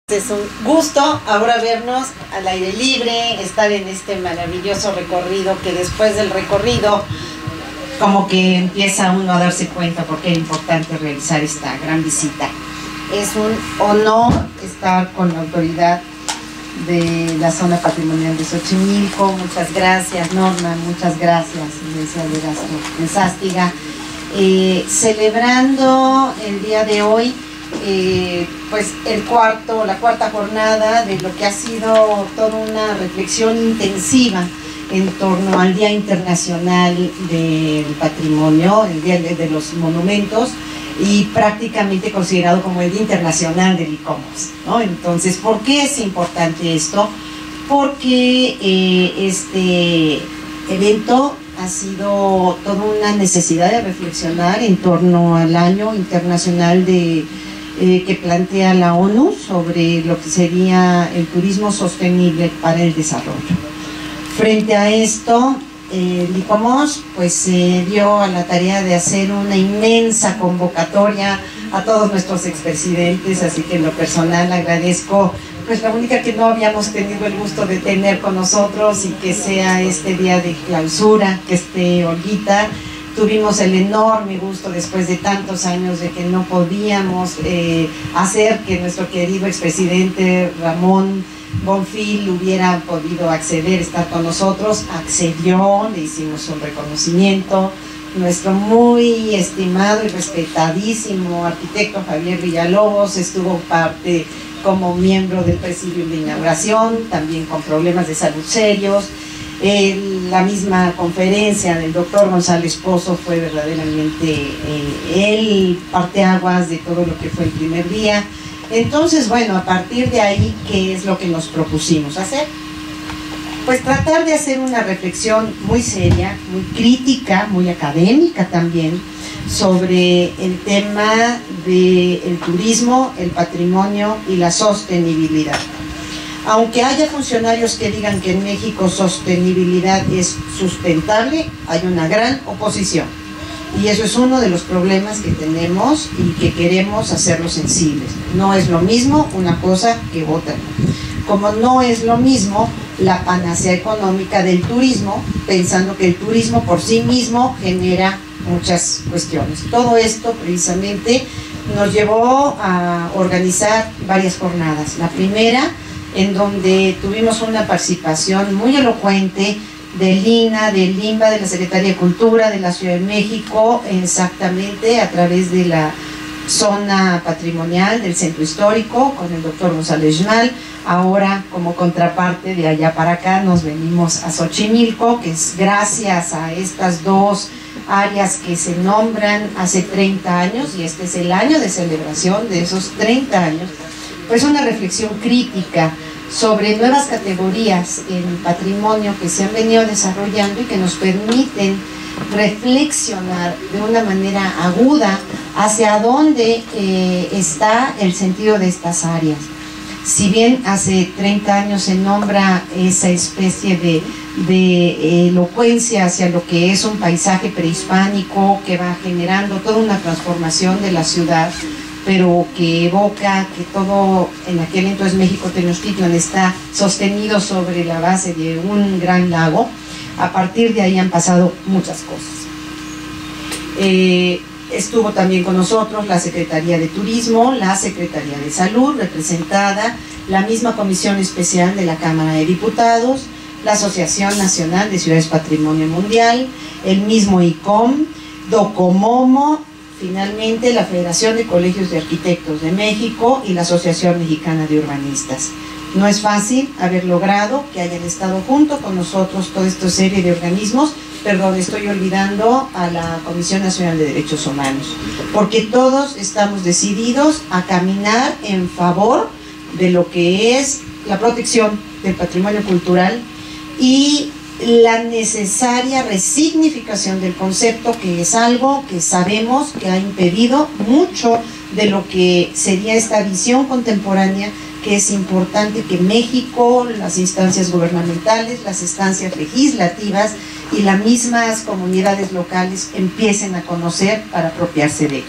Es un gusto ahora vernos al aire libre, estar en este maravilloso recorrido que después del recorrido como que empieza uno a darse cuenta por qué es importante realizar esta gran visita. Es un honor estar con la autoridad de la zona patrimonial de Xochimilco. Muchas gracias, Norma, muchas gracias, Iglesia de Gastro-Enzástiga. Celebrando el día de hoy pues la cuarta jornada de lo que ha sido toda una reflexión intensiva en torno al Día Internacional del Patrimonio, el Día de los Monumentos, y prácticamente considerado como el Día Internacional del e-commerce, ¿no? Entonces, ¿por qué es importante esto? Porque este evento ha sido toda una necesidad de reflexionar en torno al Año Internacional que plantea la ONU sobre lo que sería el turismo sostenible para el desarrollo. Frente a esto, el ICOMOS pues se dio a la tarea de hacer una inmensa convocatoria a todos nuestros expresidentes, así que en lo personal agradezco, pues la única que no habíamos tenido el gusto de tener con nosotros y que sea este día de clausura, que esté Olguita. Tuvimos el enorme gusto, después de tantos años, de que no podíamos hacer que nuestro querido expresidente Ramón Bonfil hubiera podido acceder, estar con nosotros. Accedió, le hicimos un reconocimiento. Nuestro muy estimado y respetadísimo arquitecto Javier Villalobos estuvo parte como miembro del presidium de inauguración, también con problemas de salud serios. La misma conferencia del doctor González Pozo fue verdaderamente el parteaguas de todo lo que fue el primer día. Entonces, bueno, a partir de ahí, ¿qué es lo que nos propusimos hacer? Pues tratar de hacer una reflexión muy seria, muy crítica, muy académica también, sobre el tema del turismo, el patrimonio y la sostenibilidad. Aunque haya funcionarios que digan que en México sostenibilidad es sustentable, hay una gran oposición. Y eso es uno de los problemas que tenemos y que queremos hacerlos sensibles. No es lo mismo una cosa que otra. Como no es lo mismo la panacea económica del turismo, pensando que el turismo por sí mismo genera muchas cuestiones. Todo esto precisamente nos llevó a organizar varias jornadas. La primera, en donde tuvimos una participación muy elocuente del INA, del INBA, de la Secretaría de Cultura de la Ciudad de México, exactamente a través de la zona patrimonial del centro histórico, con el doctor González Schmal. Ahora, como contraparte de allá para acá, nos venimos a Xochimilco, que es gracias a estas dos áreas que se nombran hace 30 años, y este es el año de celebración de esos 30 años, pues una reflexión crítica sobre nuevas categorías en patrimonio que se han venido desarrollando y que nos permiten reflexionar de una manera aguda hacia dónde está el sentido de estas áreas. Si bien hace 30 años se nombra esa especie de elocuencia hacia lo que es un paisaje prehispánico que va generando toda una transformación de la ciudad, pero que evoca que todo en aquel entonces México Tenochtitlan está sostenido sobre la base de un gran lago. A partir de ahí han pasado muchas cosas. Estuvo también con nosotros la Secretaría de Turismo, la Secretaría de Salud, representada, la misma Comisión Especial de la Cámara de Diputados, la Asociación Nacional de Ciudades Patrimonio Mundial, el mismo ICOM, Docomomo, finalmente la Federación de Colegios de Arquitectos de México y la Asociación Mexicana de Urbanistas. No es fácil haber logrado que hayan estado junto con nosotros toda esta serie de organismos. Perdón, estoy olvidando a la Comisión Nacional de Derechos Humanos, porque todos estamos decididos a caminar en favor de lo que es la protección del patrimonio cultural y la necesaria resignificación del concepto, que es algo que sabemos que ha impedido mucho de lo que sería esta visión contemporánea, que es importante que México, las instancias gubernamentales, las instancias legislativas y las mismas comunidades locales empiecen a conocer para apropiarse de ello.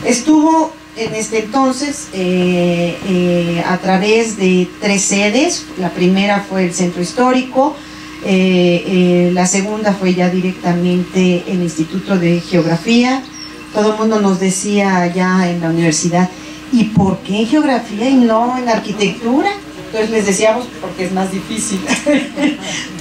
Estuvo en este entonces a través de 3 sedes. La primera fue el Centro Histórico, la segunda fue ya directamente el Instituto de Geografía. Todo el mundo nos decía allá en la universidad, ¿y por qué en geografía y no en arquitectura? Entonces les decíamos, porque es más difícil.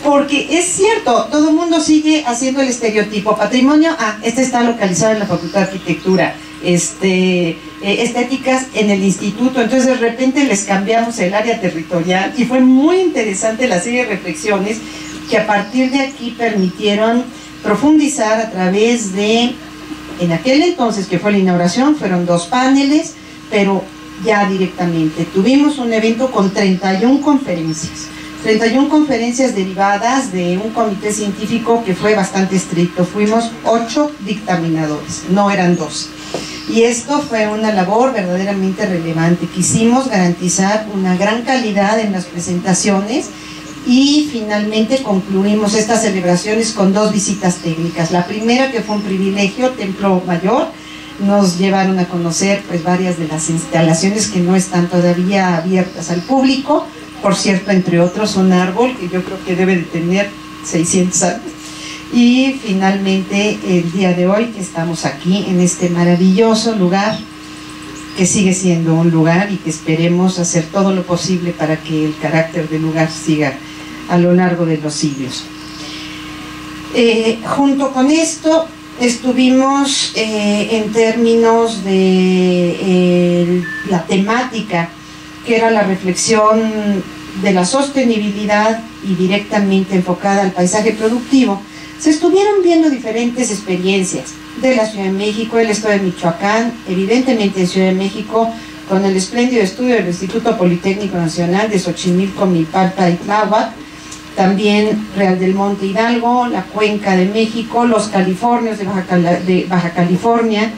Porque es cierto, todo el mundo sigue haciendo el estereotipo. Patrimonio, este está localizado en la Facultad de Arquitectura. Estéticas en el instituto. Entonces de repente les cambiamos el área territorial y fue muy interesante la serie de reflexiones que a partir de aquí permitieron profundizar a través de, en aquel entonces que fue la inauguración, fueron 2 paneles, pero ya directamente tuvimos un evento con 31 conferencias. 31 conferencias derivadas de un comité científico que fue bastante estricto. Fuimos 8 dictaminadores, no eran 2. Y esto fue una labor verdaderamente relevante. Quisimos garantizar una gran calidad en las presentaciones y finalmente concluimos estas celebraciones con 2 visitas técnicas. La primera, que fue un privilegio, Templo Mayor. Nos llevaron a conocer pues varias de las instalaciones que no están todavía abiertas al público. Por cierto, entre otros, un árbol que yo creo que debe de tener 600 años. Y finalmente, el día de hoy, que estamos aquí en este maravilloso lugar, que sigue siendo un lugar y que esperemos hacer todo lo posible para que el carácter del lugar siga a lo largo de los siglos. Junto con esto, estuvimos en términos de la temática, que era la reflexión de la sostenibilidad y directamente enfocada al paisaje productivo. Se estuvieron viendo diferentes experiencias de la Ciudad de México, el estado de Michoacán, evidentemente en Ciudad de México, con el espléndido estudio del Instituto Politécnico Nacional de Xochimilco, Milpalta y Tláhuac, también Real del Monte Hidalgo, la Cuenca de México, los californios de Baja California,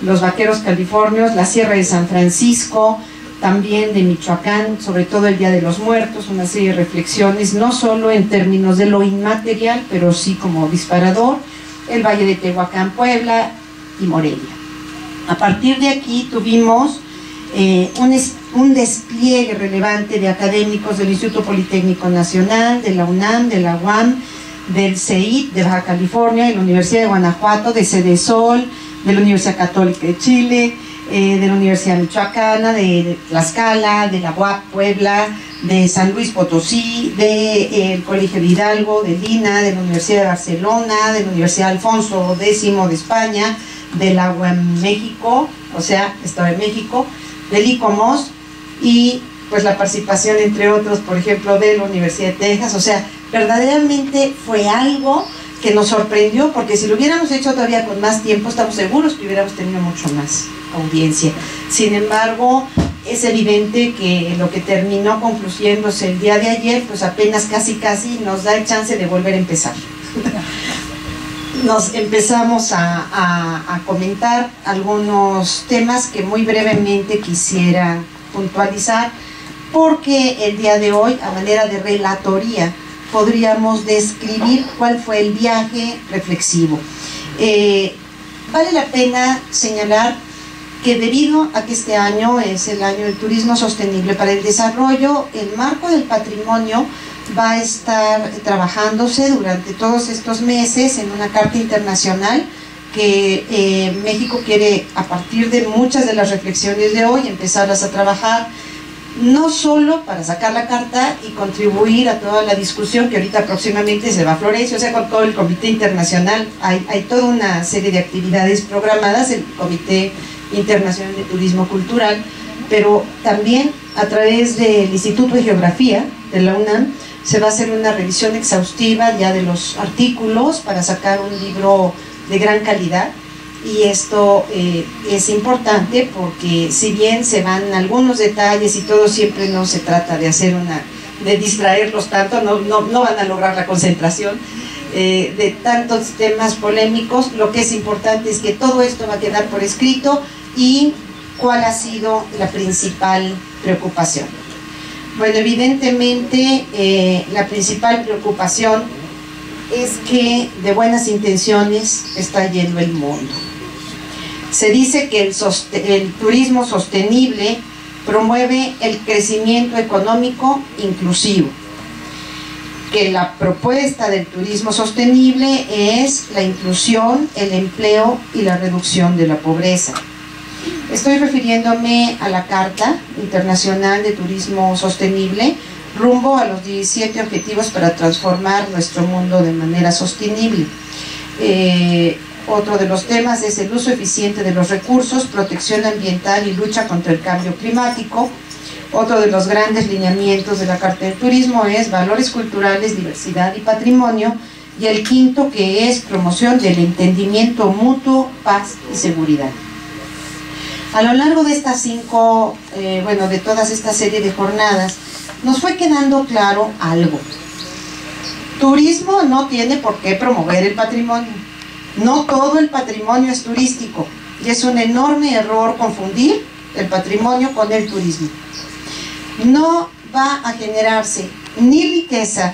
los vaqueros californios, la Sierra de San Francisco, también de Michoacán, sobre todo el Día de los Muertos, una serie de reflexiones, no solo en términos de lo inmaterial, pero sí como disparador, el Valle de Tehuacán, Puebla y Morelia. A partir de aquí tuvimos un despliegue relevante de académicos del Instituto Politécnico Nacional, de la UNAM, de la UAM, del CEIT de Baja California, de la Universidad de Guanajuato, de Cedesol, de la Universidad Católica de Chile, de la Universidad Michoacana, de Tlaxcala, de la UAP Puebla, de San Luis Potosí, del Colegio de Hidalgo, de Lina, de la Universidad de Barcelona, de la Universidad Alfonso X de España, de la UAM México, o sea, Estado de México, del ICOMOS y pues la participación, entre otros, por ejemplo, de la Universidad de Texas. O sea, verdaderamente fue algo que nos sorprendió, porque si lo hubiéramos hecho todavía con más tiempo, estamos seguros que hubiéramos tenido mucho más audiencia. Sin embargo, es evidente que lo que terminó concluyéndose el día de ayer, pues apenas casi nos da el chance de volver a empezar. Nos empezamos a comentar algunos temas que muy brevemente quisiera puntualizar, porque el día de hoy, a manera de relatoría, podríamos describir cuál fue el viaje reflexivo. Vale la pena señalar que debido a que este año es el año del turismo sostenible para el desarrollo, el marco del patrimonio va a estar trabajándose durante todos estos meses en una carta internacional que México quiere, a partir de muchas de las reflexiones de hoy, empezarlas a trabajar, no solo para sacar la carta y contribuir a toda la discusión que ahorita próximamente se va a Florencia, o sea, con todo el Comité Internacional, hay toda una serie de actividades programadas, el Comité Internacional de Turismo Cultural, pero también a través del Instituto de Geografía de la UNAM se va a hacer una revisión exhaustiva ya de los artículos para sacar un libro de gran calidad. Y esto es importante porque si bien se van algunos detalles y todo, siempre no se trata de hacer de distraerlos tanto, no van a lograr la concentración de tantos temas polémicos. Lo que es importante es que todo esto va a quedar por escrito y cuál ha sido la principal preocupación. Bueno, evidentemente la principal preocupación es que de buenas intenciones está yendo el mundo. Se dice que el turismo sostenible promueve el crecimiento económico inclusivo, que la propuesta del turismo sostenible es la inclusión, el empleo y la reducción de la pobreza. Estoy refiriéndome a la Carta Internacional de Turismo Sostenible, rumbo a los 17 objetivos para transformar nuestro mundo de manera sostenible. Otro de los temas es el uso eficiente de los recursos, protección ambiental y lucha contra el cambio climático. Otro de los grandes lineamientos de la Carta del Turismo es valores culturales, diversidad y patrimonio. Y el quinto, que es promoción del entendimiento mutuo, paz y seguridad. A lo largo de estas de todas esta serie de jornadas, nos fue quedando claro algo. Turismo no tiene por qué promover el patrimonio. No todo el patrimonio es turístico y es un enorme error confundir el patrimonio con el turismo. No va a generarse ni riqueza,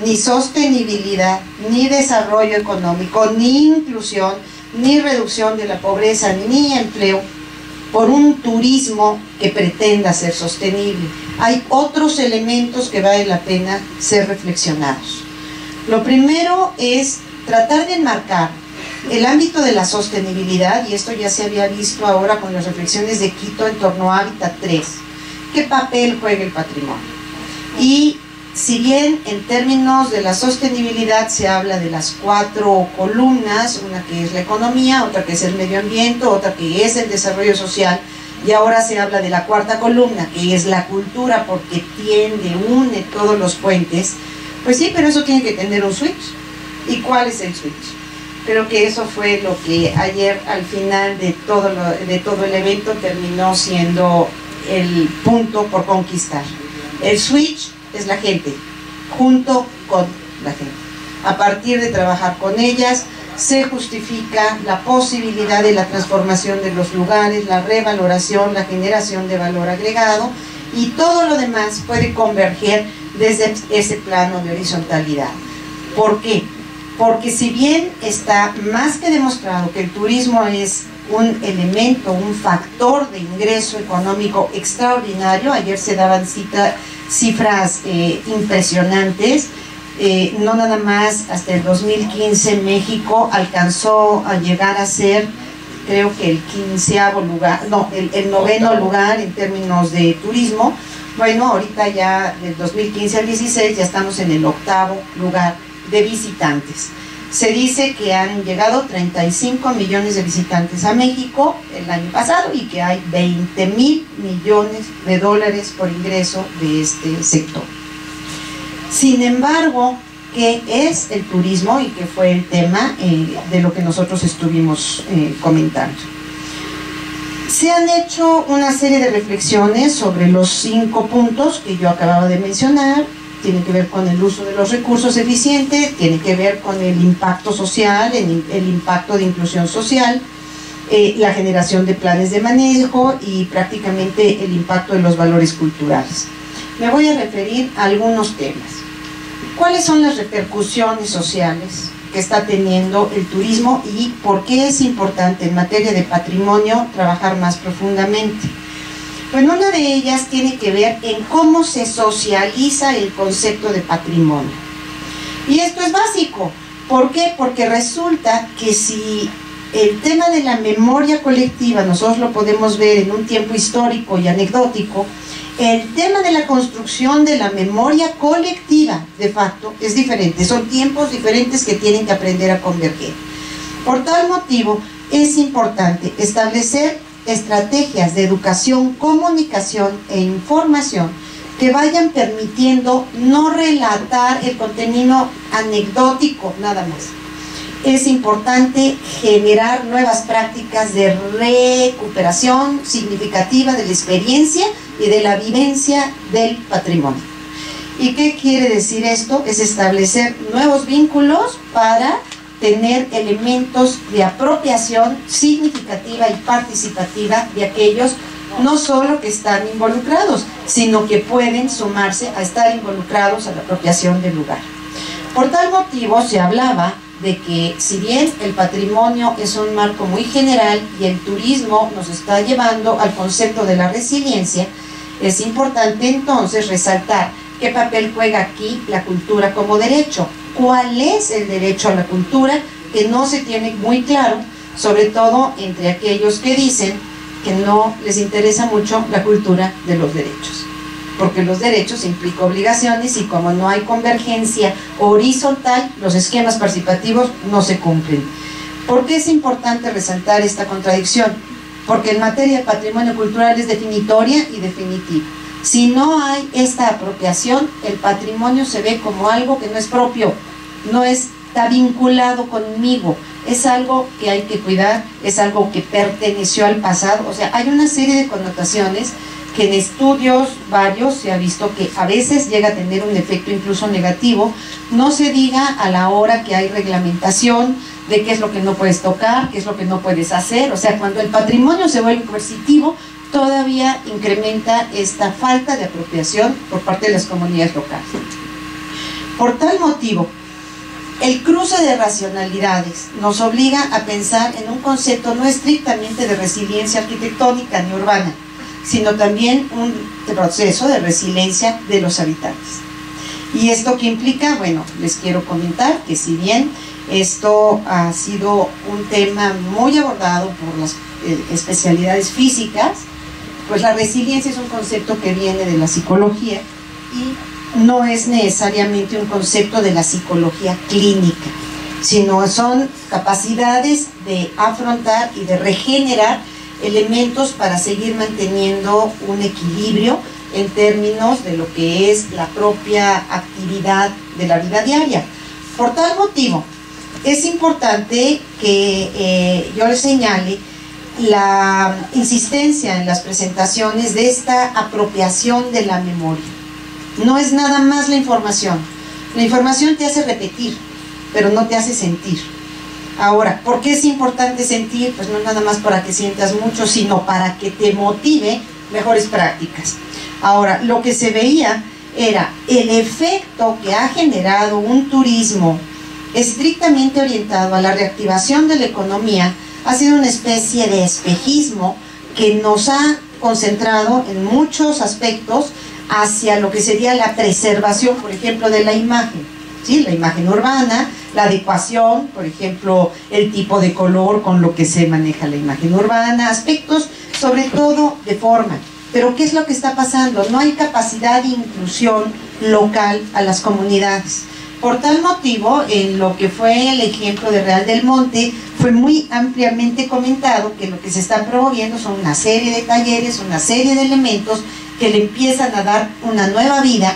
ni sostenibilidad, ni desarrollo económico, ni inclusión, ni reducción de la pobreza, ni empleo por un turismo que pretenda ser sostenible. Hay otros elementos que vale la pena ser reflexionados. Lo primero es tratar de enmarcar el ámbito de la sostenibilidad, y esto ya se había visto ahora con las reflexiones de Quito en torno a Hábitat 3. ¿Qué papel juega el patrimonio? Y si bien en términos de la sostenibilidad se habla de las 4 columnas, una que es la economía, otra que es el medio ambiente, otra que es el desarrollo social, y ahora se habla de la 4ª columna, que es la cultura, porque une todos los puentes. Pues sí, pero eso tiene que tener un switch. ¿Y cuál es el switch? Creo que eso fue lo que ayer al final de todo el evento terminó siendo el punto por conquistar. El switch es la gente, junto con la gente. A partir de trabajar con ellas, se justifica la posibilidad de la transformación de los lugares, la revaloración, la generación de valor agregado, y todo lo demás puede converger desde ese plano de horizontalidad. ¿Por qué? Porque si bien está más que demostrado que el turismo es un elemento, un factor de ingreso económico extraordinario, ayer se daban cifras impresionantes, no nada más hasta el 2015 México alcanzó a llegar a ser, creo que el 15º lugar, no, el 9º lugar en términos de turismo. Bueno, ahorita ya del 2015 al 16 ya estamos en el 8º lugar de visitantes. Se dice que han llegado 35 millones de visitantes a México el año pasado y que hay 20.000 millones de dólares por ingreso de este sector. Sin embargo, ¿qué es el turismo? Y que fue el tema de lo que nosotros estuvimos comentando. Se han hecho una serie de reflexiones sobre los 5 puntos que yo acababa de mencionar. Tiene que ver con el uso de los recursos eficientes, tiene que ver con el impacto social, el impacto de inclusión social, la generación de planes de manejo y prácticamente el impacto de los valores culturales. Me voy a referir a algunos temas. ¿Cuáles son las repercusiones sociales que está teniendo el turismo y por qué es importante en materia de patrimonio trabajar más profundamente? Bueno, una de ellas tiene que ver en cómo se socializa el concepto de patrimonio. Y esto es básico. ¿Por qué? Porque resulta que si el tema de la memoria colectiva nosotros lo podemos ver en un tiempo histórico y anecdótico, el tema de la construcción de la memoria colectiva, de facto, es diferente. Son tiempos diferentes que tienen que aprender a converger. Por tal motivo, es importante establecer estrategias de educación, comunicación e información que vayan permitiendo no relatar el contenido anecdótico nada más. Es importante generar nuevas prácticas de recuperación significativa de la experiencia y de la vivencia del patrimonio. ¿Y qué quiere decir esto? Es establecer nuevos vínculos para tener elementos de apropiación significativa y participativa de aquellos no solo que están involucrados, sino que pueden sumarse a estar involucrados a la apropiación del lugar. Por tal motivo se hablaba de que si bien el patrimonio es un marco muy general y el turismo nos está llevando al concepto de la resiliencia, es importante entonces resaltar qué papel juega aquí la cultura como derecho. ¿Cuál es el derecho a la cultura? Que no se tiene muy claro, sobre todo entre aquellos que dicen que no les interesa mucho la cultura de los derechos, porque los derechos implican obligaciones y como no hay convergencia horizontal, los esquemas participativos no se cumplen. ¿Por qué es importante resaltar esta contradicción? Porque en materia de patrimonio cultural es definitoria y definitiva. Si no hay esta apropiación, el patrimonio se ve como algo que no es propio, no está vinculado conmigo, es algo que hay que cuidar, es algo que perteneció al pasado. O sea, hay una serie de connotaciones que en estudios varios se ha visto que a veces llega a tener un efecto incluso negativo, no se diga a la hora que hay reglamentación de qué es lo que no puedes tocar, qué es lo que no puedes hacer. O sea, cuando el patrimonio se vuelve coercitivo, todavía incrementa esta falta de apropiación por parte de las comunidades locales. Por tal motivo, el cruce de racionalidades nos obliga a pensar en un concepto no estrictamente de resiliencia arquitectónica ni urbana, sino también un proceso de resiliencia de los habitantes. ¿Y esto qué implica? Bueno, les quiero comentar que si bien esto ha sido un tema muy abordado por las especialidades físicas, pues la resiliencia es un concepto que viene de la psicología y no es necesariamente un concepto de la psicología clínica, sino son capacidades de afrontar y de regenerar elementos para seguir manteniendo un equilibrio en términos de lo que es la propia actividad de la vida diaria. Por tal motivo, es importante que yo les señale la insistencia en las presentaciones de esta apropiación de la memoria. No es nada más la información te hace repetir, pero no te hace sentir. Ahora, ¿por qué es importante sentir? Pues no nada más para que sientas mucho, sino para que te motive mejores prácticas. Ahora, lo que se veía era el efecto que ha generado un turismo estrictamente orientado a la reactivación de la economía, ha sido una especie de espejismo que nos ha concentrado en muchos aspectos hacia lo que sería la preservación, por ejemplo, de la imagen, ¿sí? La imagen urbana, la adecuación, por ejemplo, el tipo de color con lo que se maneja la imagen urbana, aspectos sobre todo de forma. Pero ¿qué es lo que está pasando? No hay capacidad de inclusión local a las comunidades. Por tal motivo, en lo que fue el ejemplo de Real del Monte, fue muy ampliamente comentado que lo que se está promoviendo son una serie de talleres, una serie de elementos que le empiezan a dar una nueva vida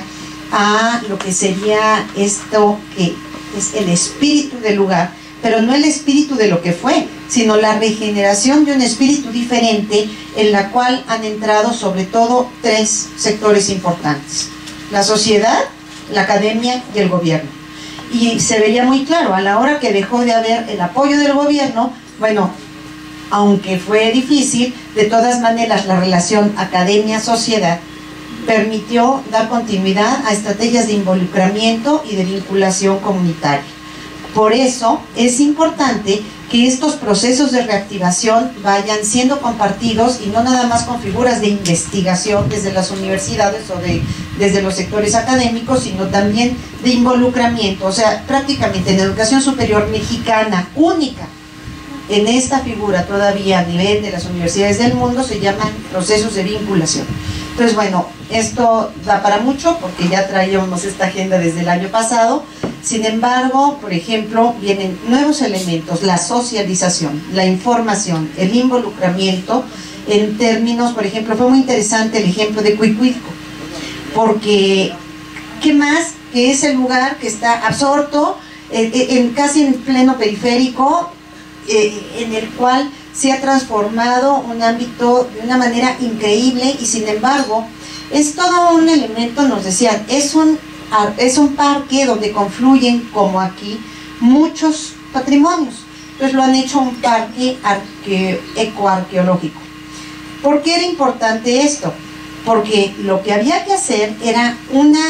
a lo que sería esto que es el espíritu del lugar, pero no el espíritu de lo que fue, sino la regeneración de un espíritu diferente en la cual han entrado sobre todo tres sectores importantes: la sociedad, la academia y el gobierno. Y se veía muy claro, a la hora que dejó de haber el apoyo del gobierno, bueno, aunque fue difícil, de todas maneras la relación academia-sociedad permitió dar continuidad a estrategias de involucramiento y de vinculación comunitaria. Por eso es importante que estos procesos de reactivación vayan siendo compartidos y no nada más con figuras de investigación desde las universidades o desde los sectores académicos, sino también de involucramiento. O sea, prácticamente en la educación superior mexicana, única en esta figura todavía a nivel de las universidades del mundo, se llaman procesos de vinculación. Entonces, bueno, esto da para mucho porque ya traíamos esta agenda desde el año pasado. Sin embargo, por ejemplo, vienen nuevos elementos: la socialización, la información, el involucramiento, en términos, por ejemplo, fue muy interesante el ejemplo de Cuicuilco, porque ¿qué más? Que es el lugar que está absorto, casi en pleno periférico, en el cual se ha transformado un ámbito de una manera increíble, y sin embargo es todo un elemento, nos decían, es un parque donde confluyen, como aquí, muchos patrimonios. Entonces lo han hecho un parque ecoarqueológico. ¿Por qué era importante esto? Porque lo que había que hacer era una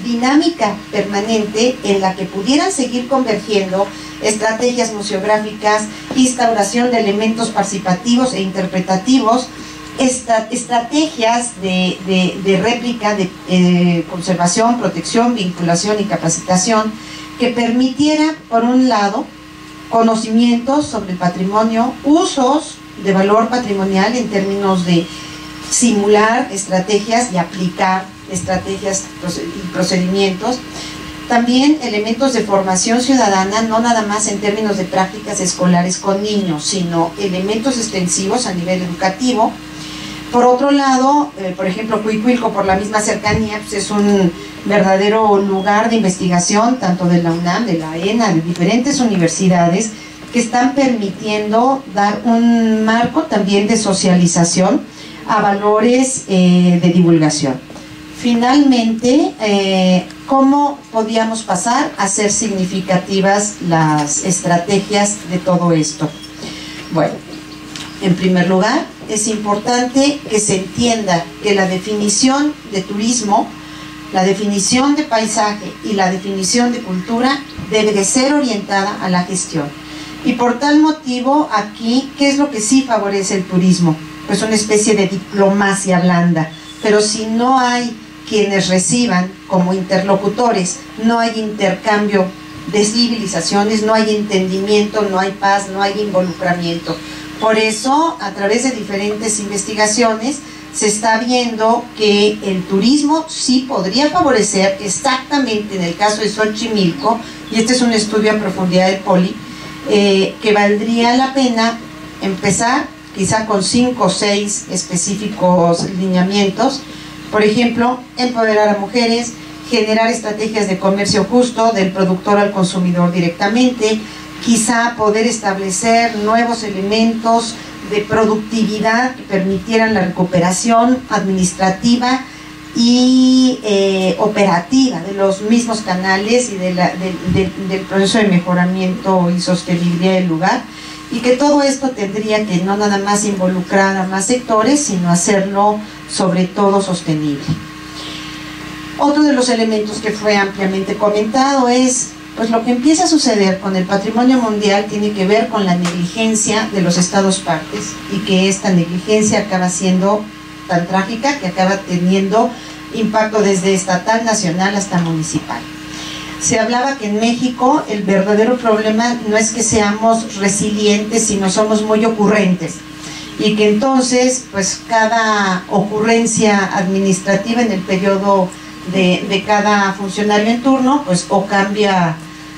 dinámica permanente en la que pudieran seguir convergiendo estrategias museográficas, instauración de elementos participativos e interpretativos, estrategias de réplica, de conservación, protección, vinculación y capacitación, que permitiera, por un lado, conocimientos sobre el patrimonio, usos de valor patrimonial en términos de simular estrategias y aplicar estrategias y procedimientos. También elementos de formación ciudadana, no nada más en términos de prácticas escolares con niños, sino elementos extensivos a nivel educativo. Por otro lado, por ejemplo, Cuicuilco, por la misma cercanía, pues es un verdadero lugar de investigación, tanto de la UNAM, de la ENA, de diferentes universidades, que están permitiendo dar un marco también de socialización a valores de divulgación. Finalmente, ¿cómo podíamos pasar a ser significativas las estrategias de todo esto? Bueno, en primer lugar, es importante que se entienda que la definición de turismo, la definición de paisaje y la definición de cultura debe de ser orientada a la gestión. Y por tal motivo, aquí, ¿qué es lo que sí favorece el turismo? Pues una especie de diplomacia blanda. Pero si no hay quienes reciban como interlocutores, no hay intercambio de civilizaciones, no hay entendimiento, no hay paz, no hay involucramiento. Por eso, a través de diferentes investigaciones, se está viendo que el turismo sí podría favorecer exactamente en el caso de Xochimilco, y este es un estudio a profundidad del POLI, que valdría la pena empezar quizá con 5 o 6 específicos lineamientos. Por ejemplo, empoderar a mujeres, generar estrategias de comercio justo del productor al consumidor directamente, quizá poder establecer nuevos elementos de productividad que permitieran la recuperación administrativa y operativa de los mismos canales y del proceso de mejoramiento y sostenibilidad del lugar, y que todo esto tendría que no nada más involucrar a más sectores, sino hacerlo sobre todo sostenible. Otro de los elementos que fue ampliamente comentado es, pues lo que empieza a suceder con el patrimonio mundial tiene que ver con la negligencia de los estados partes, y que esta negligencia acaba siendo tan trágica que acaba teniendo impacto desde estatal, nacional hasta municipal. Se hablaba que en México el verdadero problema no es que seamos resilientes, sino somos muy ocurrentes, y que entonces pues cada ocurrencia administrativa en el periodo de cada funcionario en turno, pues o cambia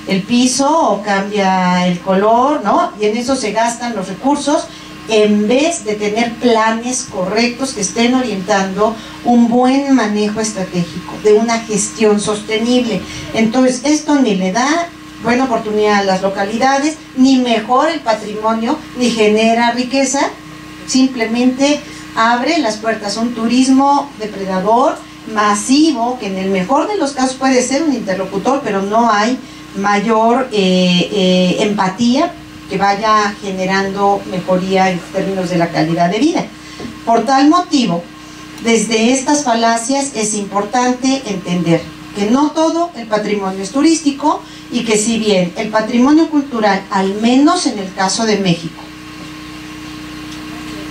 el piso o cambia el color, ¿no? Y en eso se gastan los recursos, en vez de tener planes correctos que estén orientando un buen manejo estratégico, de una gestión sostenible. Entonces, esto ni le da buena oportunidad a las localidades, ni mejora el patrimonio, ni genera riqueza, simplemente abre las puertas a un turismo depredador, masivo, que en el mejor de los casos puede ser un interlocutor, pero no hay mayor empatía que vaya generando mejoría en términos de la calidad de vida. Por tal motivo, desde estas falacias es importante entender que no todo el patrimonio es turístico, y que si bien el patrimonio cultural, al menos en el caso de México,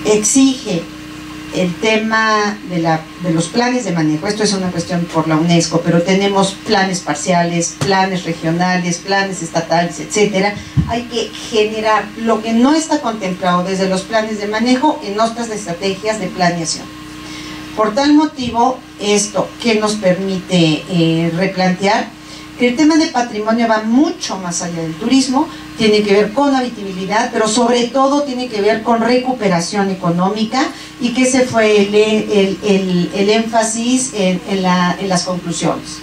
exige el tema de los planes de manejo, esto es una cuestión por la UNESCO, pero tenemos planes parciales, planes regionales, planes estatales, etcétera. Hay que generar lo que no está contemplado desde los planes de manejo en otras estrategias de planeación. Por tal motivo, esto que nos permite replantear que el tema de patrimonio va mucho más allá del turismo, tiene que ver con habitabilidad, pero sobre todo tiene que ver con recuperación económica, y que ese fue el énfasis en las conclusiones.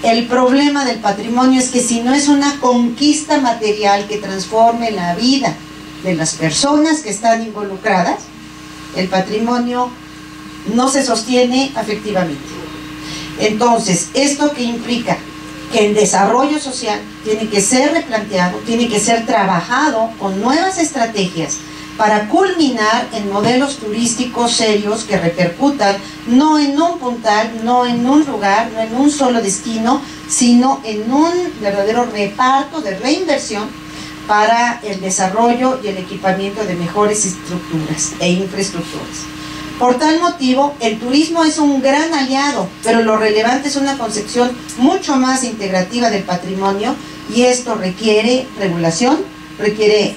El problema del patrimonio es que si no es una conquista material que transforme la vida de las personas que están involucradas, el patrimonio no se sostiene afectivamente. Entonces, ¿esto qué implica? Que el desarrollo social tiene que ser replanteado, tiene que ser trabajado con nuevas estrategias para culminar en modelos turísticos serios que repercutan no en un puntal, no en un lugar, no en un solo destino, sino en un verdadero reparto de reinversión para el desarrollo y el equipamiento de mejores estructuras e infraestructuras. Por tal motivo, el turismo es un gran aliado, pero lo relevante es una concepción mucho más integrativa del patrimonio, y esto requiere regulación, requiere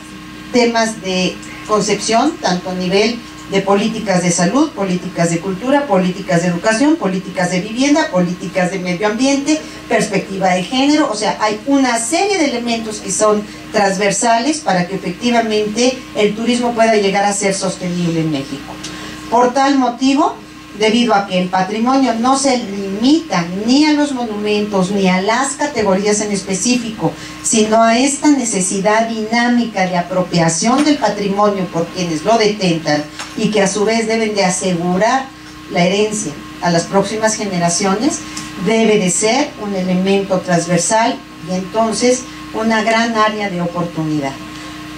temas de concepción, tanto a nivel de políticas de salud, políticas de cultura, políticas de educación, políticas de vivienda, políticas de medio ambiente, perspectiva de género. O sea, hay una serie de elementos que son transversales para que efectivamente el turismo pueda llegar a ser sostenible en México. Por tal motivo, debido a que el patrimonio no se limita ni a los monumentos ni a las categorías en específico, sino a esta necesidad dinámica de apropiación del patrimonio por quienes lo detentan y que a su vez deben de asegurar la herencia a las próximas generaciones, debe de ser un elemento transversal y entonces una gran área de oportunidad.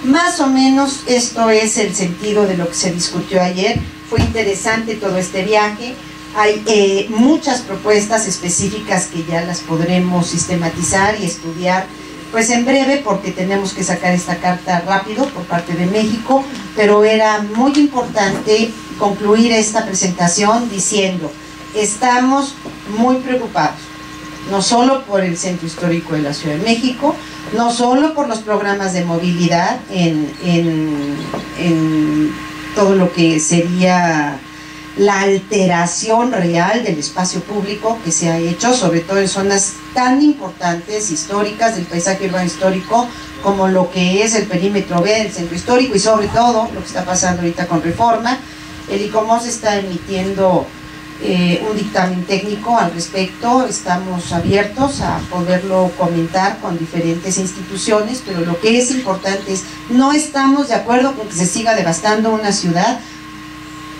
Más o menos esto es el sentido de lo que se discutió ayer. Fue interesante todo este viaje. Hay muchas propuestas específicas que ya las podremos sistematizar y estudiar pues en breve, porque tenemos que sacar esta carta rápido por parte de México, pero era muy importante concluir esta presentación diciendo: estamos muy preocupados, no solo por el Centro Histórico de la Ciudad de México, no solo por los programas de movilidad en todo lo que sería la alteración real del espacio público que se ha hecho, sobre todo en zonas tan importantes, históricas, del paisaje urbano histórico, como lo que es el perímetro B del Centro Histórico, y sobre todo lo que está pasando ahorita con Reforma. El ICOMOS está emitiendo un dictamen técnico al respecto. Estamos abiertos a poderlo comentar con diferentes instituciones, pero lo que es importante es: no estamos de acuerdo con que se siga devastando una ciudad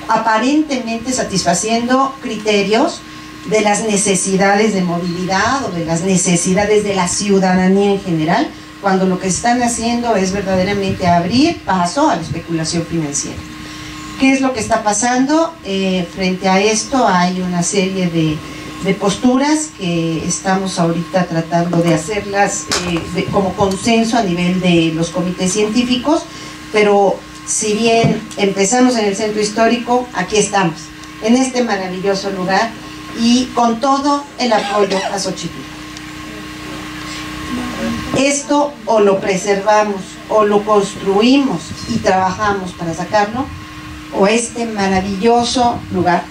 aparentemente satisfaciendo criterios de las necesidades de movilidad o de las necesidades de la ciudadanía en general, cuando lo que están haciendo es verdaderamente abrir paso a la especulación financiera. ¿Qué es lo que está pasando? Frente a esto hay una serie de posturas que estamos ahorita tratando de hacerlas como consenso a nivel de los comités científicos, pero si bien empezamos en el Centro Histórico, aquí estamos, en este maravilloso lugar, y con todo el apoyo a Xochimilco. Esto o lo preservamos, o lo construimos y trabajamos para sacarlo, o este maravilloso lugar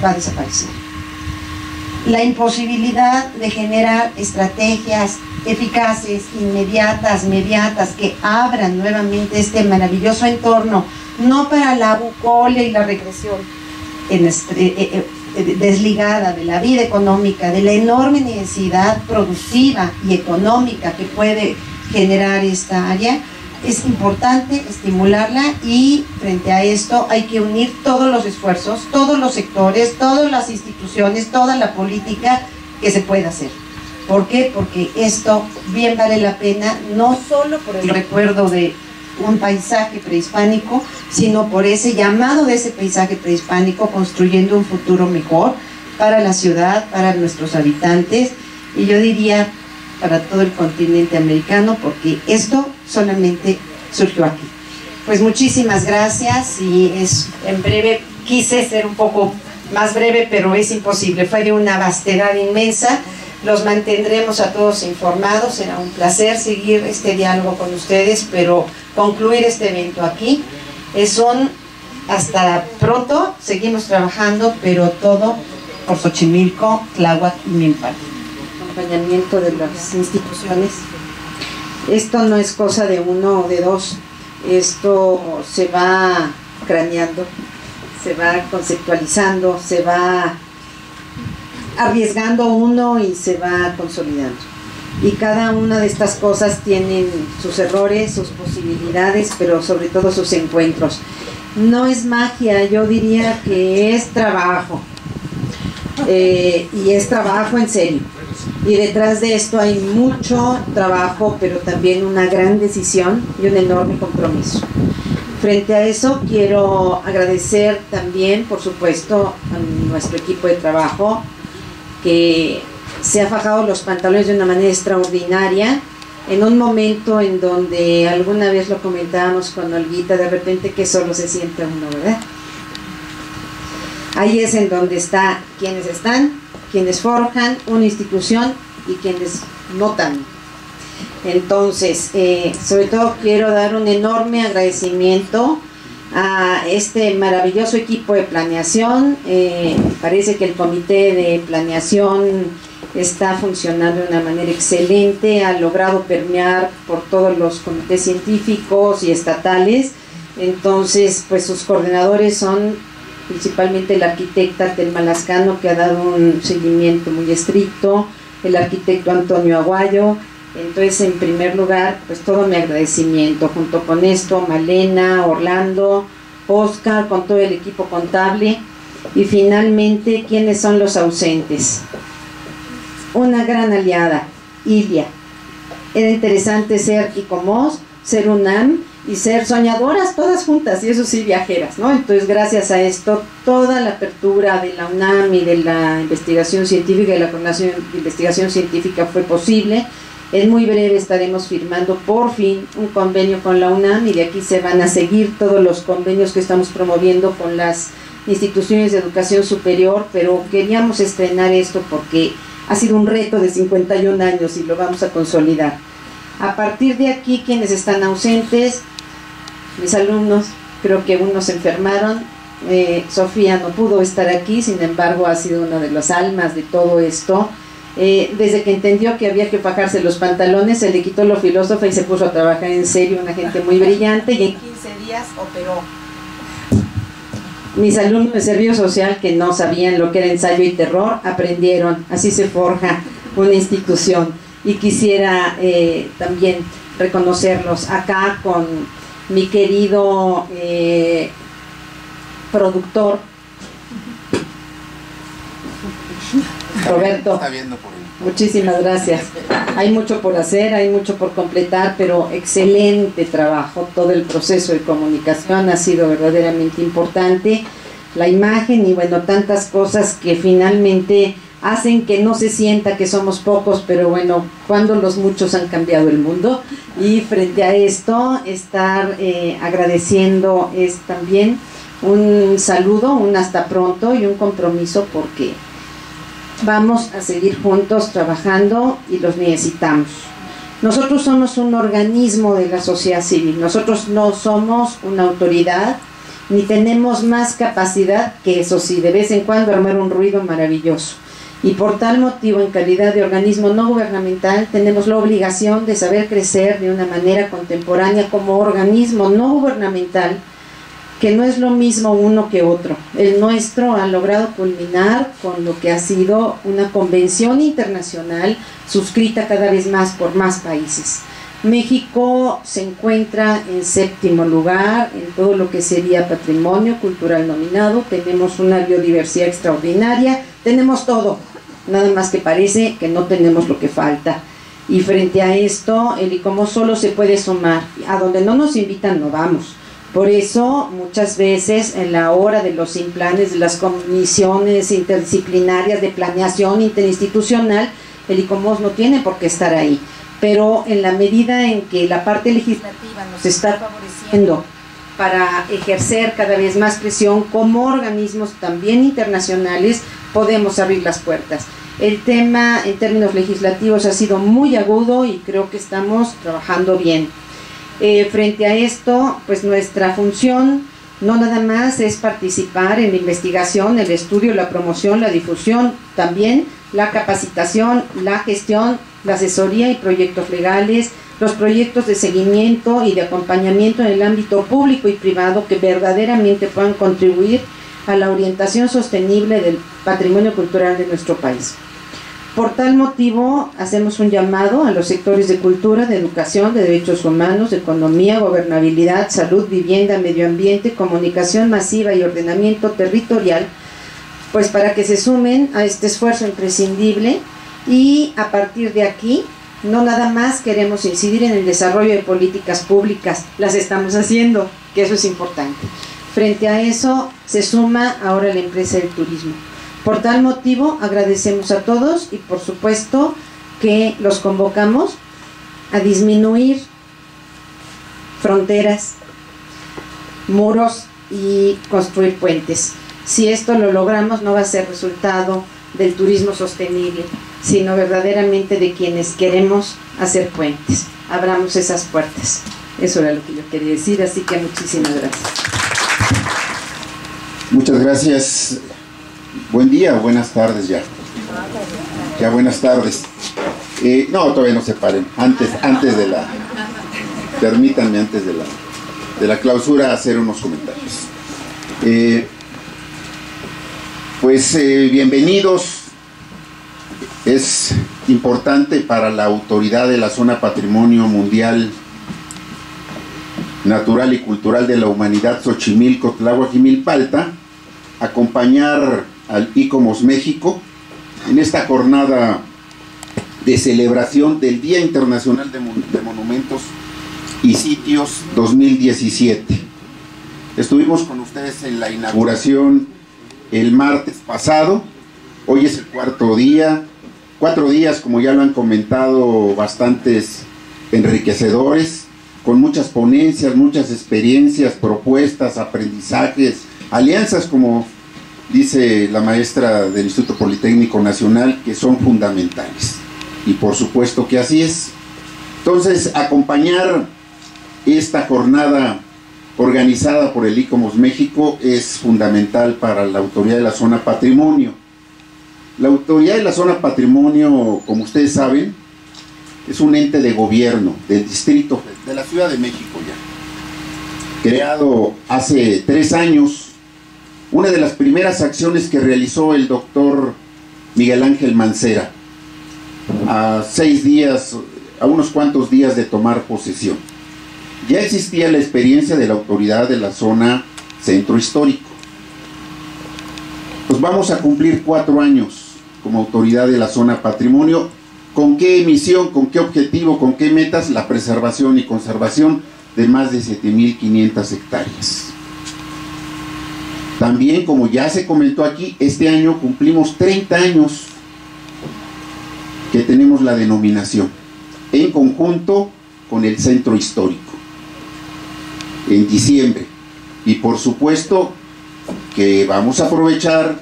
va a desaparecer. La imposibilidad de generar estrategias eficaces, inmediatas, mediatas, que abran nuevamente este maravilloso entorno, no para la bucole y la regresión desligada de la vida económica, de la enorme necesidad productiva y económica que puede generar esta área. Es importante estimularla, y frente a esto hay que unir todos los esfuerzos, todos los sectores, todas las instituciones, toda la política que se pueda hacer. ¿Por qué? Porque esto bien vale la pena, no solo por el recuerdo de un paisaje prehispánico, sino por ese llamado de ese paisaje prehispánico, construyendo un futuro mejor para la ciudad, para nuestros habitantes, y yo diría para todo el continente americano, porque esto solamente surgió aquí. Pues muchísimas gracias, y en breve, quise ser un poco más breve, pero es imposible, fue de una vastedad inmensa. Los mantendremos a todos informados. Será un placer seguir este diálogo con ustedes, pero concluir este evento aquí es hasta pronto. Seguimos trabajando, pero todo por Xochimilco, Tláhuac y Milpa. Acompañamiento de las instituciones. Esto no es cosa de uno o de dos, esto se va craneando, se va conceptualizando, se va arriesgando uno y se va consolidando. Y cada una de estas cosas tienen sus errores, sus posibilidades, pero sobre todo sus encuentros. No es magia, yo diría que es trabajo, y es trabajo en serio. Y detrás de esto hay mucho trabajo, pero también una gran decisión y un enorme compromiso. Frente a eso, quiero agradecer también, por supuesto, a nuestro equipo de trabajo, que se ha fajado los pantalones de una manera extraordinaria, en un momento en donde alguna vez lo comentábamos con Olguita, de repente que solo se siente uno, ¿verdad? Ahí es en donde está quienes están, quienes forjan una institución y quienes notan. Entonces, sobre todo quiero dar un enorme agradecimiento a este maravilloso equipo de planeación. Parece que el comité de planeación está funcionando de una manera excelente, ha logrado permear por todos los comités científicos y estatales. Entonces, pues sus coordinadores son principalmente la arquitecta Telma Lascano, que ha dado un seguimiento muy estricto, el arquitecto Antonio Aguayo. Entonces, en primer lugar, pues todo mi agradecimiento. Junto con esto, Malena, Orlando, Oscar, con todo el equipo contable. Y finalmente, ¿quiénes son los ausentes? Una gran aliada, Ilia. Era interesante ser ICOMOS, ser UNAM y ser soñadoras todas juntas, y eso sí, viajeras, ¿no? Entonces, gracias a esto, toda la apertura de la UNAM y de la investigación científica y la coordinación de investigación científica fue posible. En muy breve estaremos firmando por fin un convenio con la UNAM, y de aquí se van a seguir todos los convenios que estamos promoviendo con las instituciones de educación superior, pero queríamos estrenar esto porque ha sido un reto de 51 años y lo vamos a consolidar. A partir de aquí, quienes están ausentes, mis alumnos, creo que unos se enfermaron, Sofía no pudo estar aquí, sin embargo ha sido una de las almas de todo esto. Desde que entendió que había que fajarse los pantalones, se le quitó lo filósofa y se puso a trabajar en serio, una gente muy brillante, y en 15 días operó. Mis alumnos de servicio social, que no sabían lo que era ensayo y terror, aprendieron. Así se forja una institución, y quisiera también reconocerlos acá con mi querido productor Roberto. Muchísimas gracias. Hay mucho por hacer, hay mucho por completar, pero excelente trabajo. Todo el proceso de comunicación ha sido verdaderamente importante. La imagen y bueno, tantas cosas que finalmente hacen que no se sienta que somos pocos, pero bueno, cuando los muchos han cambiado el mundo. Y frente a esto, estar agradeciendo es también un saludo, un hasta pronto y un compromiso, porque vamos a seguir juntos trabajando y los necesitamos. Nosotros somos un organismo de la sociedad civil, nosotros no somos una autoridad, ni tenemos más capacidad que, eso sí, de vez en cuando armar un ruido maravilloso. Y por tal motivo, en calidad de organismo no gubernamental, tenemos la obligación de saber crecer de una manera contemporánea como organismo no gubernamental, que no es lo mismo uno que otro. El nuestro ha logrado culminar con lo que ha sido una convención internacional suscrita cada vez más por más países. México se encuentra en 7º lugar en todo lo que sería patrimonio cultural nominado. Tenemos una biodiversidad extraordinaria, tenemos todo, nada más que parece que no tenemos lo que falta. Y frente a esto, el ICOMOS solo se puede sumar. A donde no nos invitan no vamos. Por eso, muchas veces, en la hora de los planes, de las comisiones interdisciplinarias de planeación interinstitucional, el ICOMOS no tiene por qué estar ahí. Pero en la medida en que la parte legislativa nos está favoreciendo para ejercer cada vez más presión como organismos también internacionales, podemos abrir las puertas. El tema en términos legislativos ha sido muy agudo y creo que estamos trabajando bien. Frente a esto, pues nuestra función no nada más es participar en la investigación, el estudio, la promoción, la difusión, también la capacitación, la gestión, la asesoría y proyectos legales, los proyectos de seguimiento y de acompañamiento en el ámbito público y privado que verdaderamente puedan contribuir a la orientación sostenible del patrimonio cultural de nuestro país. Por tal motivo, hacemos un llamado a los sectores de cultura, de educación, de derechos humanos, de economía, gobernabilidad, salud, vivienda, medio ambiente, comunicación masiva y ordenamiento territorial, pues para que se sumen a este esfuerzo imprescindible y a partir de aquí No nada más queremos incidir en el desarrollo de políticas públicas, las estamos haciendo, que eso es importante. Frente a eso se suma ahora la empresa del turismo. Por tal motivo agradecemos a todos y por supuesto que los convocamos a disminuir fronteras, muros y construir puentes. Si esto lo logramos, no va a ser resultado del turismo sostenible, sino verdaderamente de quienes queremos hacer puentes. Abramos esas puertas. Eso era lo que yo quería decir, así que muchísimas gracias. Muchas gracias. Buen día o buenas tardes ya. Ya buenas tardes. No, todavía no se paren. Antes de la... Permítanme antes de la clausura hacer unos comentarios. Bienvenidos. Es importante para la autoridad de la zona Patrimonio Mundial Natural y Cultural de la Humanidad Xochimilco, Tláhuac y Milpalta acompañar al ICOMOS México en esta jornada de celebración del Día Internacional de Monumentos y Sitios 2017. Estuvimos con ustedes en la inauguración el martes pasado. Hoy es el cuarto día. 4 días, como ya lo han comentado, bastantes enriquecedores, con muchas ponencias, muchas experiencias, propuestas, aprendizajes, alianzas, como dice la maestra del Instituto Politécnico Nacional, que son fundamentales. Y por supuesto que así es. Entonces, acompañar esta jornada organizada por el ICOMOS México es fundamental para la autoridad de la zona Patrimonio. La autoridad de la zona Patrimonio, como ustedes saben, es un ente de gobierno del distrito de la Ciudad de México ya. Creado hace 3 años, una de las primeras acciones que realizó el doctor Miguel Ángel Mancera, a unos cuantos días de tomar posesión. Ya existía la experiencia de la autoridad de la zona Centro Histórico. Pues vamos a cumplir 4 años como autoridad de la zona Patrimonio. ¿Con qué misión, con qué objetivo, con qué metas? La preservación y conservación de más de 7.500 hectáreas. También, como ya se comentó aquí, este año cumplimos 30 años que tenemos la denominación, en conjunto con el Centro Histórico, en diciembre. Y por supuesto que vamos a aprovechar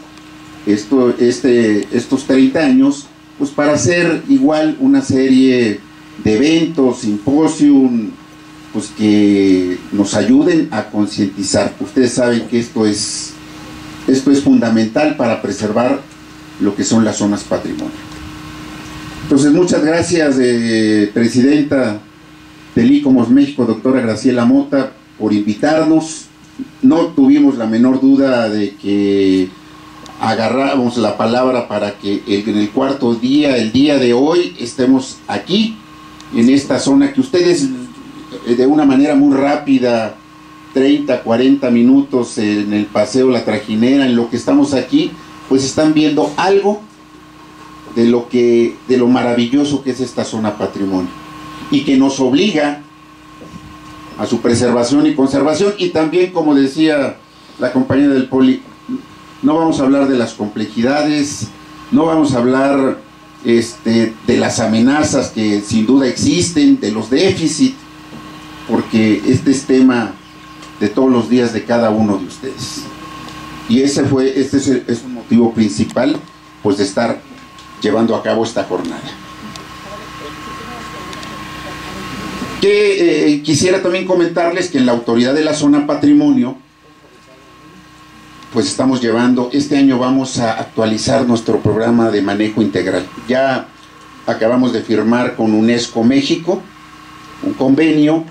estos 30 años pues para hacer igual una serie de eventos, simposium, pues que nos ayuden a concientizar. Ustedes saben que esto es fundamental para preservar lo que son las zonas patrimonio. Entonces, muchas gracias, presidenta del ICOMOS México, doctora Graciela Mota, por invitarnos. No tuvimos la menor duda de que agarramos la palabra para que en el cuarto día, el día de hoy, estemos aquí, en esta zona que ustedes de una manera muy rápida, 30, 40 minutos en el paseo La Trajinera, en lo que estamos aquí, pues están viendo algo de lo maravilloso que es esta zona patrimonio, y que nos obliga a su preservación y conservación. Y también, como decía la compañera del Poli, no vamos a hablar de las complejidades, no vamos a hablar de las amenazas que sin duda existen, de los déficits, porque este es tema de todos los días de cada uno de ustedes. Y este es un motivo principal, pues, de estar llevando a cabo esta jornada. Quisiera también comentarles que en la autoridad de la zona Patrimonio, pues estamos llevando, este año vamos a actualizar nuestro programa de manejo integral. Ya acabamos de firmar con UNESCO México un convenio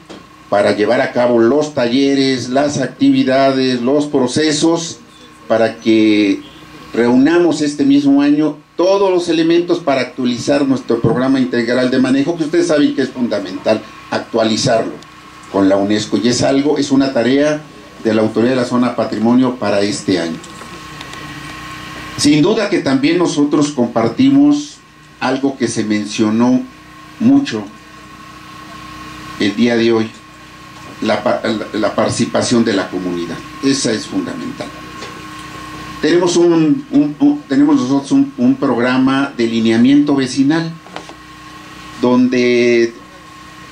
para llevar a cabo los talleres, las actividades, los procesos, para que reunamos este mismo año todos los elementos para actualizar nuestro programa integral de manejo, que ustedes saben que es fundamental actualizarlo con la UNESCO, y es una tarea de la autoridad de la zona Patrimonio para este año. Sin duda que también nosotros compartimos algo que se mencionó mucho el día de hoy la participación de la comunidad. Esa es fundamental. Tenemos nosotros un programa de lineamiento vecinal donde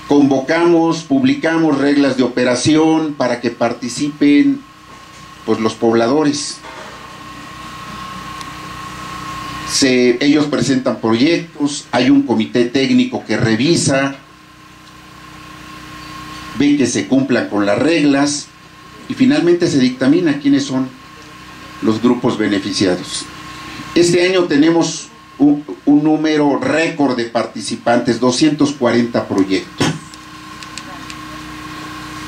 convocamos, publicamos reglas de operación para que participen pues los pobladores. Ellos presentan proyectos, hay un comité técnico que revisa, ve que se cumplan con las reglas y finalmente se dictamina quiénes son los grupos beneficiados. Este año tenemos un número récord de participantes, 240 proyectos,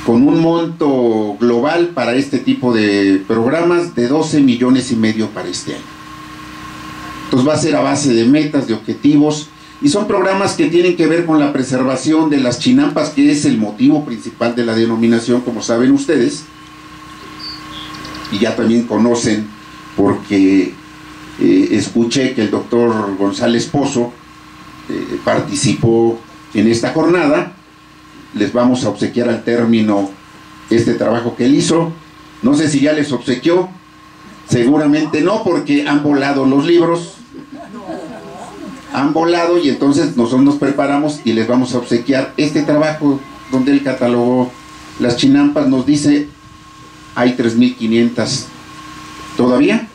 con un monto global para este tipo de programas de 12,5 millones para este año. Entonces va a ser a base de metas, de objetivos, y son programas que tienen que ver con la preservación de las chinampas, que es el motivo principal de la denominación, como saben ustedes, y ya también conocen porque escuché que el doctor González Pozo participó en esta jornada. Les vamos a obsequiar al término este trabajo que él hizo. No sé si ya les obsequió, seguramente no, porque han volado los libros. Han volado y entonces nosotros nos preparamos y les vamos a obsequiar este trabajo donde él catalogó las chinampas. Nos dice, hay 3,500 todavía,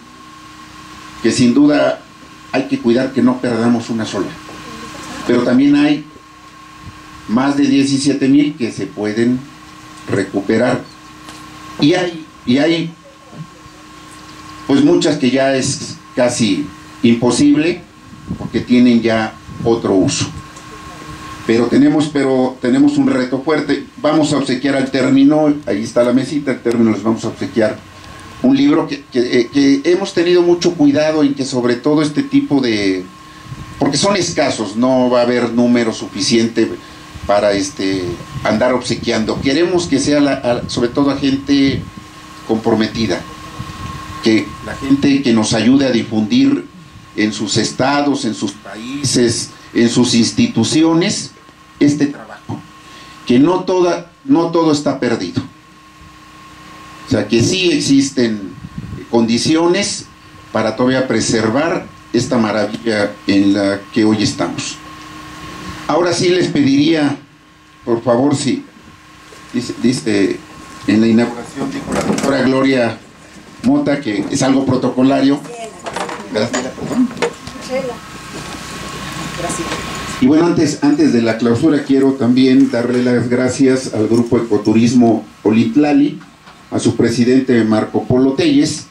que sin duda hay que cuidar que no perdamos una sola. Pero también hay más de 17,000 que se pueden recuperar. Y hay pues muchas que ya es casi imposible, porque tienen ya otro uso. Pero tenemos un reto fuerte. Vamos a obsequiar al término, ahí está la mesita, al término les vamos a obsequiar un libro que hemos tenido mucho cuidado en que sobre todo este tipo de... porque son escasos, no va a haber número suficiente para andar obsequiando. Queremos que sea sobre todo a gente comprometida, que la gente que nos ayude a difundir en sus estados, en sus países, en sus instituciones, este trabajo, que no todo está perdido. O sea, que sí existen condiciones para todavía preservar esta maravilla en la que hoy estamos. Ahora sí les pediría, por favor, si dice en la inauguración, dijo la doctora Gloria Mota, que es algo protocolario. Gracias. Y bueno, antes de la clausura quiero también darle las gracias al grupo Ecoturismo Olintlali, a su presidente Marco Polo Telles.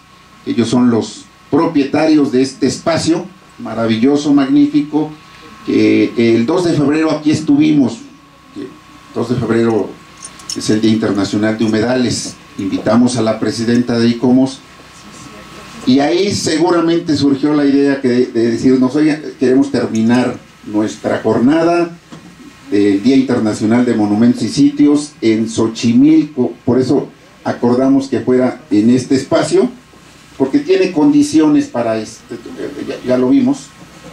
Ellos son los propietarios de este espacio maravilloso, magnífico, que el 2 de febrero aquí estuvimos. El 2 de febrero es el Día Internacional de Humedales. Invitamos a la presidenta de ICOMOS y ahí seguramente surgió la idea de decirnos, oye, queremos terminar nuestra jornada del Día Internacional de Monumentos y Sitios en Xochimilco. Por eso acordamos que fuera en este espacio, porque tiene condiciones para ya lo vimos,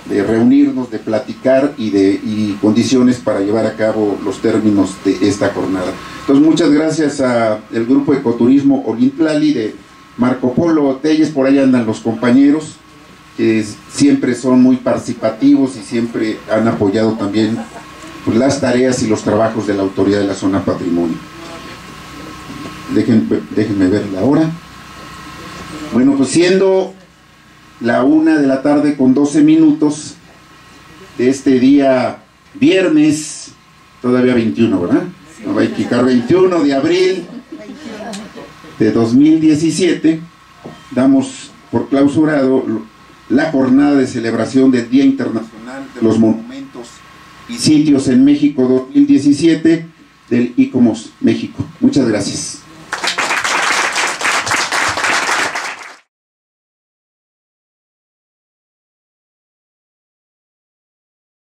de reunirnos, de platicar y condiciones para llevar a cabo los términos de esta jornada. Entonces, muchas gracias al grupo Ecoturismo Olintlali de Marco Polo Telles. Por ahí andan los compañeros que siempre son muy participativos y siempre han apoyado también pues, las tareas y los trabajos de la autoridad de la zona patrimonio. Déjenme ver la hora. Bueno, pues siendo la 1:12 p.m. de este día viernes, todavía 21, ¿verdad? No va a equivocar, 21 de abril de 2017, damos por clausurado la jornada de celebración del Día Internacional de los Monumentos y Sitios en México 2017 del ICOMOS México. Muchas gracias.